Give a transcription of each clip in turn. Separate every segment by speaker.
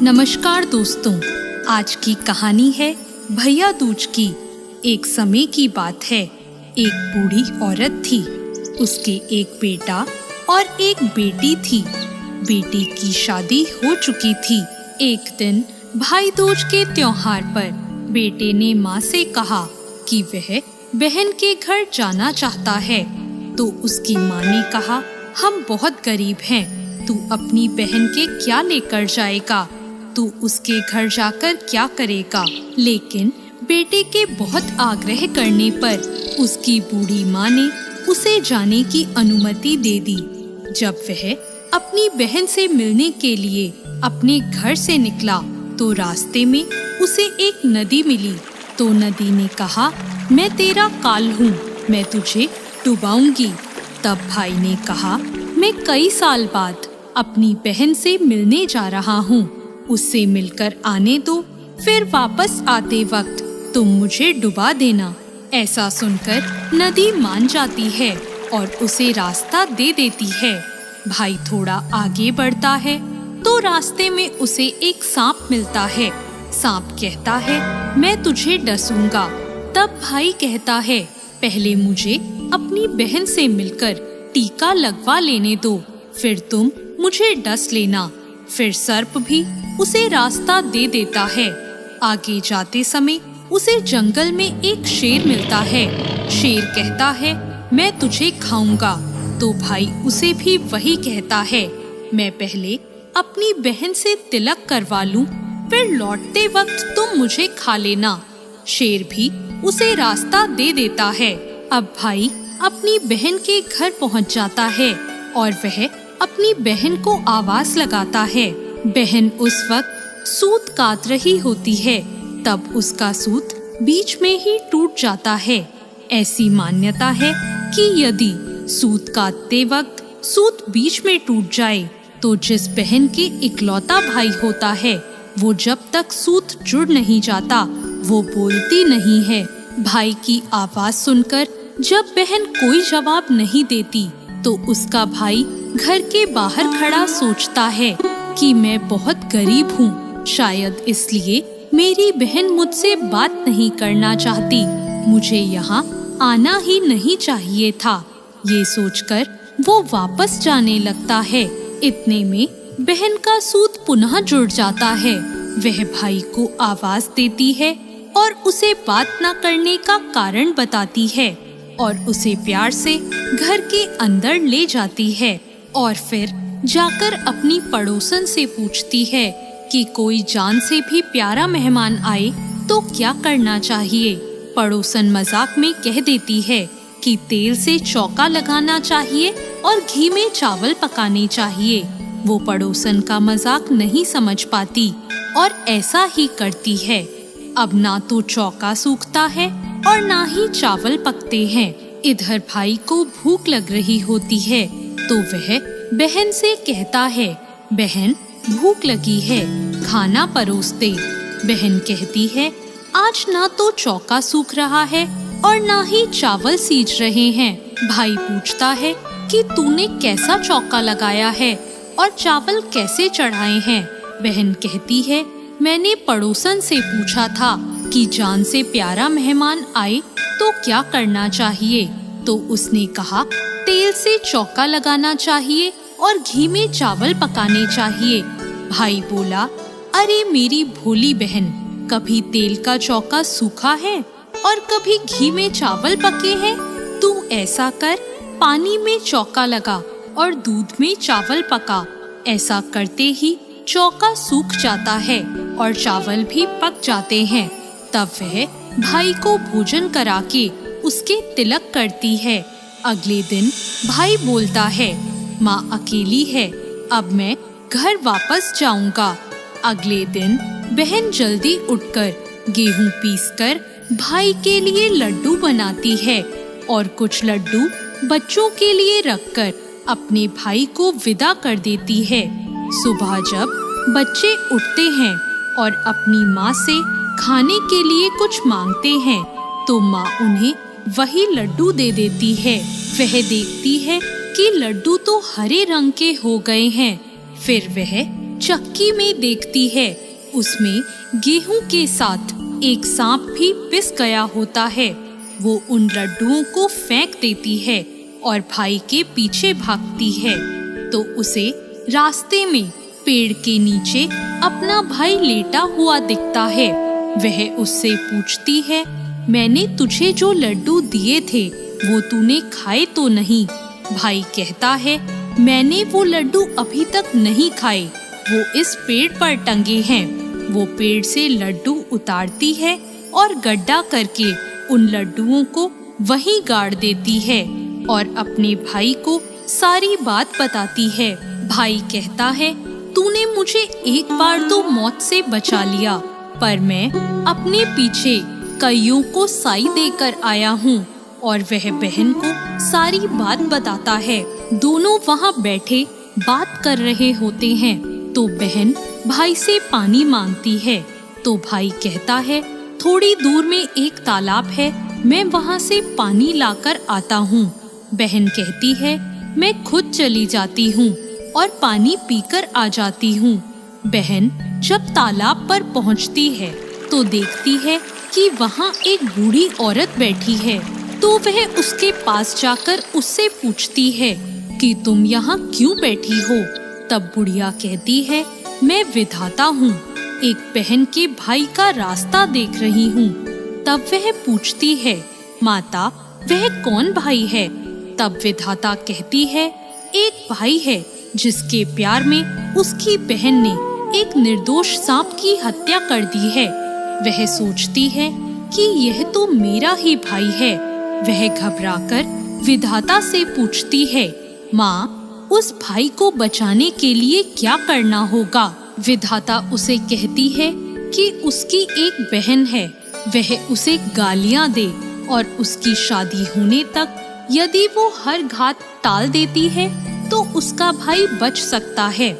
Speaker 1: नमस्कार दोस्तों, आज की कहानी है भैया दूज की। एक समय की बात है। एक बूढ़ी औरत थी। उसके एक बेटा और एक बेटी थी। बेटी की शादी हो चुकी थी। एक दिन भाई दूज के त्योहार पर बेटे ने माँ से कहा कि वह बहन के घर जाना चाहता है। तो उसकी माँ ने कहा, हम बहुत गरीब हैं, तू अपनी बहन के क्या लेकर जाएगा? तू उसके घर जाकर क्या करेगा? लेकिन बेटे के बहुत आग्रह करने पर उसकी बूढ़ी माँ ने उसे जाने की अनुमति दे दी। जब वह अपनी बहन से मिलने के लिए अपने घर से निकला तो रास्ते में उसे एक नदी मिली। तो नदी ने कहा, मैं तेरा काल हूँ, मैं तुझे डुबाऊंगी। तब भाई ने कहा, मैं कई साल बाद अपनी बहन से मिलने जा रहा हूँ, उससे मिलकर आने दो, फिर वापस आते वक्त तुम मुझे डुबा देना। ऐसा सुनकर नदी मान जाती है और उसे रास्ता दे देती है। भाई थोड़ा आगे बढ़ता है तो रास्ते में उसे एक सांप मिलता है। सांप कहता है, मैं तुझे डसूंगा। तब भाई कहता है, पहले मुझे अपनी बहन से मिलकर टीका लगवा लेने दो, फिर तुम मुझे डस लेना। फिर सर्प भी उसे रास्ता दे देता है। आगे जाते समय उसे जंगल में एक शेर मिलता है। शेर कहता है, मैं तुझे खाऊंगा। तो भाई उसे भी वही कहता है, मैं पहले अपनी बहन से तिलक करवा लूं, फिर लौटते वक्त तुम मुझे खा लेना। शेर भी उसे रास्ता दे देता है। अब भाई अपनी बहन के घर पहुंच जाता है और वह अपनी बहन को आवाज लगाता है। बहन उस वक्त सूत काट रही होती है। तब उसका सूत बीच में ही टूट जाता है। ऐसी मान्यता है कि यदि सूत काटते वक्त सूत बीच में टूट जाए तो जिस बहन के इकलौता भाई होता है वो जब तक सूत जुड़ नहीं जाता वो बोलती नहीं है। भाई की आवाज सुनकर जब बहन कोई जवाब नहीं देती तो उसका भाई घर के बाहर खड़ा सोचता है कि मैं बहुत गरीब हूँ, शायद इसलिए मेरी बहन मुझसे बात नहीं करना चाहती, मुझे यहाँ आना ही नहीं चाहिए था। ये सोचकर वो वापस जाने लगता है। इतने में बहन का सूत पुनः जुड़ जाता है। वह भाई को आवाज देती है और उसे बात न करने का कारण बताती है और उसे प्यार से घर के अंदर ले जाती है और फिर जाकर अपनी पड़ोसन से पूछती है कि कोई जान से भी प्यारा मेहमान आए तो क्या करना चाहिए। पड़ोसन मजाक में कह देती है कि तेल से चौका लगाना चाहिए और घी में चावल पकाने चाहिए। वो पड़ोसन का मजाक नहीं समझ पाती और ऐसा ही करती है। अब ना तो चौका सूखता है और ना ही चावल पकते हैं। इधर भाई को भूख लग रही होती है तो वह बहन से कहता है, बहन भूख लगी है, खाना परोस दे। बहन कहती है, आज ना तो चौका सूख रहा है और ना ही चावल सीज रहे हैं। भाई पूछता है कि तूने कैसा चौका लगाया है और चावल कैसे चढ़ाए हैं? बहन कहती है, मैंने पड़ोसन से पूछा था कि जान से प्यारा मेहमान आए तो क्या करना चाहिए, तो उसने कहा तेल से चौका लगाना चाहिए और घी में चावल पकाने चाहिए। भाई बोला, अरे मेरी भोली बहन, कभी तेल का चौका सूखा है और कभी घी में चावल पके हैं। तू ऐसा कर, पानी में चौका लगा और दूध में चावल पका। ऐसा करते ही चौका सूख जाता है और चावल भी पक जाते हैं। तब वह भाई को भोजन करा के उसके तिलक करती है। अगले दिन भाई बोलता है, माँ अकेली है, अब मैं घर वापस जाऊंगा। अगले दिन बहन जल्दी उठकर गेहूं पीसकर भाई के लिए लड्डू बनाती है और कुछ लड्डू बच्चों के लिए रखकर अपने भाई को विदा कर देती है। सुबह जब बच्चे उठते हैं और अपनी माँ से खाने के लिए कुछ मांगते हैं तो माँ उन्हें वही लड्डू दे देती है। वह देखती है कि लड्डू तो हरे रंग के हो गए हैं। फिर वह चक्की में देखती है उसमें गेहूं के साथ एक सांप भी पिस गया होता है। वो उन लड्डुओं को फेंक देती है और भाई के पीछे भागती है तो उसे रास्ते में पेड़ के नीचे अपना भाई लेटा हुआ दिखता है। वह उससे पूछती है, मैंने तुझे जो लड्डू दिए थे वो तूने खाए तो नहीं? भाई कहता है, मैंने वो लड्डू अभी तक नहीं खाए, वो इस पेड़ पर टंगे हैं। वो पेड़ से लड्डू उतारती है और गड्ढा करके उन लड्डुओं को वहीं गाड़ देती है और अपने भाई को सारी बात बताती है। भाई कहता है, तूने मुझे एक बार तो मौत से बचा लिया, पर मैं अपने पीछे कईयों को साई देकर आया हूँ। और वह बहन को सारी बात बताता है। दोनों वहाँ बैठे बात कर रहे होते हैं तो बहन भाई से पानी मांगती है तो भाई कहता है, थोड़ी दूर में एक तालाब है, मैं वहाँ से पानी लाकर आता हूँ। बहन कहती है, मैं खुद चली जाती हूँ और पानी पीकर आ जाती हूँ। बहन जब तालाब पर पहुँचती है तो देखती है कि वहाँ एक बूढ़ी औरत बैठी है तो वह उसके पास जाकर उससे पूछती है कि तुम यहाँ क्यों बैठी हो? तब बुढ़िया कहती है, मैं विधाता हूँ, एक बहन के भाई का रास्ता देख रही हूँ। तब वह पूछती है, माता वह कौन भाई है? तब विधाता कहती है, एक भाई है जिसके प्यार में उसकी बहन ने एक निर्दोष सांप की हत्या कर दी है। वह सोचती है कि यह तो मेरा ही भाई है। वह घबराकर विधाता से पूछती है, माँ उस भाई को बचाने के लिए क्या करना होगा? विधाता उसे कहती है कि उसकी एक बहन है, वह उसे गालियाँ दे और उसकी शादी होने तक यदि वो हर घात टाल देती है तो उसका भाई बच सकता है।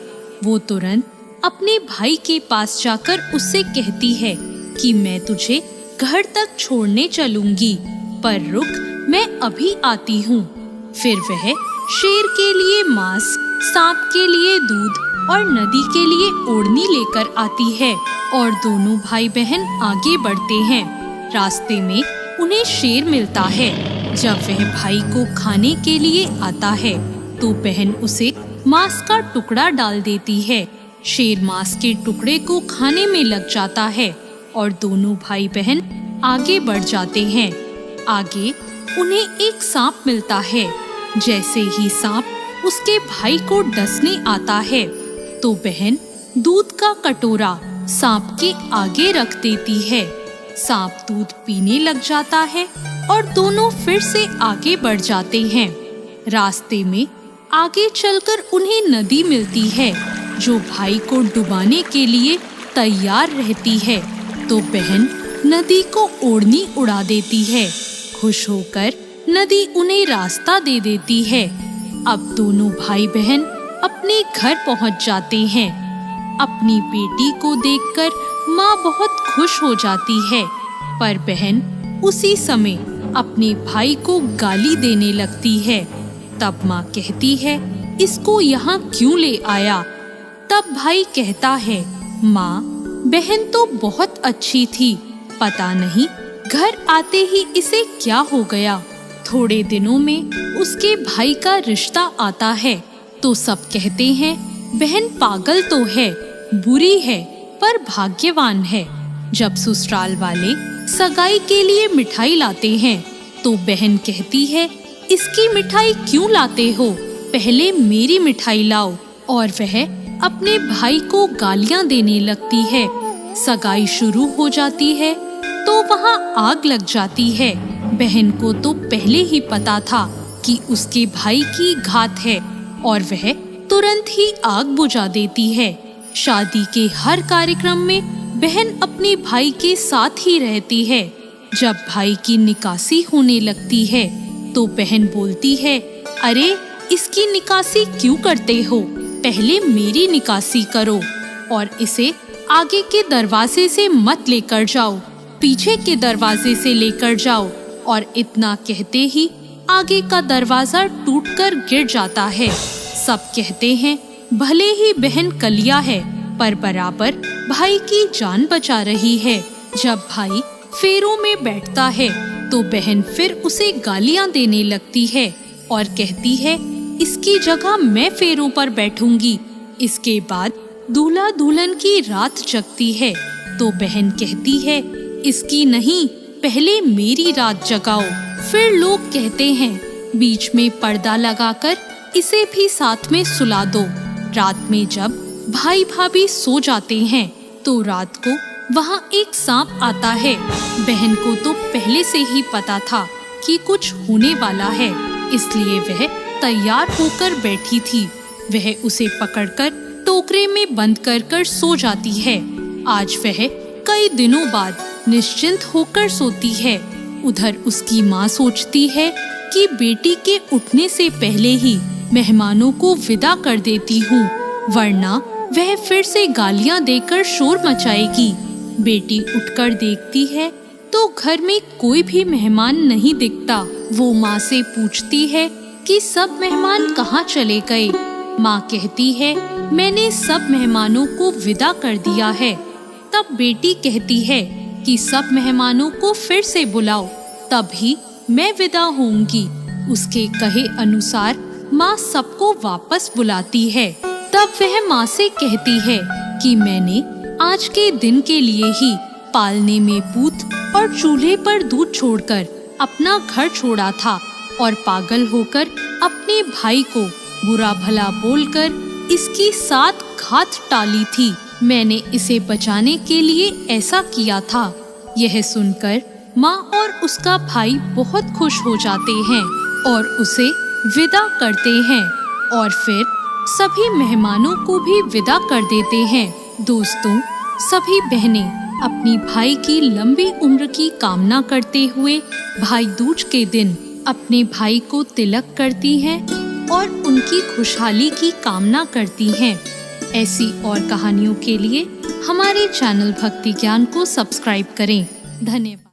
Speaker 1: वो तुरंत अपने भाई के पास जाकर उससे कहती है कि मैं तुझे घर तक छोड़ने चलूंगी, पर रुक, मैं अभी आती हूँ। फिर वह शेर के लिए मांस, सांप के लिए दूध और नदी के लिए ओढ़नी लेकर आती है और दोनों भाई बहन आगे बढ़ते हैं। रास्ते में उन्हें शेर मिलता है। जब वह भाई को खाने के लिए आता है तो बहन उसे मांस का टुकड़ा डाल देती है। शेर मांस के टुकड़े को खाने में लग जाता है और दोनों भाई बहन आगे बढ़ जाते हैं। आगे उन्हें एक सांप मिलता है। जैसे ही सांप उसके भाई को डसने आता है तो बहन दूध का कटोरा सांप के आगे रख देती है। सांप दूध पीने लग जाता है और दोनों फिर से आगे बढ़ जाते हैं। रास्ते में आगे चलकर उन्हें नदी मिलती है जो भाई को डुबाने के लिए तैयार रहती है तो बहन नदी को ओढ़नी उड़ा देती है। खुश होकर नदी उन्हें रास्ता दे देती है। अब दोनों भाई बहन अपने घर पहुंच जाते हैं। अपनी बेटी को देखकर माँ बहुत खुश हो जाती है, पर बहन उसी समय अपने भाई को गाली देने लगती है। तब माँ कहती है, इसको यहाँ क्यों ले आया? तब भाई कहता है, माँ बहन तो बहुत अच्छी थी, पता नहीं घर आते ही इसे क्या हो गया। थोड़े दिनों में उसके भाई का रिश्ता आता है तो सब कहते हैं, बहन पागल तो है, बुरी है, पर भाग्यवान है। जब ससुराल वाले सगाई के लिए मिठाई लाते हैं तो बहन कहती है, इसकी मिठाई क्यों लाते हो? पहले मेरी मिठाई लाओ। और वह अपने भाई को गालियां देने लगती है। सगाई शुरू हो जाती है तो वहाँ आग लग जाती है। बहन को तो पहले ही पता था कि उसके भाई की घात है और वह तुरंत ही आग बुझा देती है। शादी के हर कार्यक्रम में बहन अपने भाई के साथ ही रहती है। जब भाई की निकासी होने लगती है तो बहन बोलती है, अरे इसकी निकासी क्यों करते हो? पहले मेरी निकासी करो और इसे आगे के दरवाजे से मत लेकर जाओ, पीछे के दरवाजे से लेकर जाओ। और इतना कहते ही आगे का दरवाजा टूटकर गिर जाता है। सब कहते हैं, भले ही बहन कलिया है पर बराबर भाई की जान बचा रही है। जब भाई फेरों में बैठता है तो बहन फिर उसे गालियां देने लगती है और कहती है, इसकी जगह मैं फेरों पर बैठूंगी। इसके बाद दूल्हा दुल्हन की रात जगती है तो बहन कहती है, इसकी नहीं, पहले मेरी रात जगाओ। फिर लोग कहते हैं, बीच में पर्दा लगाकर इसे भी साथ में सुला दो। रात में जब भाई भाभी सो जाते हैं तो रात को वहाँ एक सांप आता है। बहन को तो पहले से ही पता था कि कुछ होने वाला है, इसलिए वह तैयार होकर बैठी थी। वह उसे पकड़कर टोकरे में बंद कर सो जाती है। आज वह कई दिनों बाद निश्चिंत होकर सोती है। उधर उसकी माँ सोचती है कि बेटी के उठने से पहले ही मेहमानों को विदा कर देती हूँ, वरना वह फिर से गालियाँ देकर शोर मचाएगी। बेटी उठकर देखती है तो घर में कोई भी मेहमान नहीं दिखता। वो माँ से पूछती है कि सब मेहमान कहाँ चले गए। माँ कहती है, मैंने सब मेहमानों को विदा कर दिया है। तब बेटी कहती है कि सब मेहमानों को फिर से बुलाओ, तभी मैं विदा होऊंगी। उसके कहे अनुसार माँ सबको वापस बुलाती है। तब वह माँ से कहती है कि मैंने आज के दिन के लिए ही पालने में पूत और चूल्हे पर दूध छोड़कर अपना घर छोड़ा था और पागल होकर अपने भाई को बुरा भला बोलकर इसकी 7 घात टाली थी। मैंने इसे बचाने के लिए ऐसा किया था। यह सुनकर माँ और उसका भाई बहुत खुश हो जाते हैं और उसे विदा करते हैं और फिर सभी मेहमानों को भी विदा कर देते हैं। दोस्तों, सभी बहनें अपनी भाई की लंबी उम्र की कामना करते हुए भाई दूज के दिन अपने भाई को तिलक करती हैं और उनकी खुशहाली की कामना करती हैं। ऐसी और कहानियों के लिए हमारे चैनल भक्ति ज्ञान को सब्सक्राइब करें। धन्यवाद।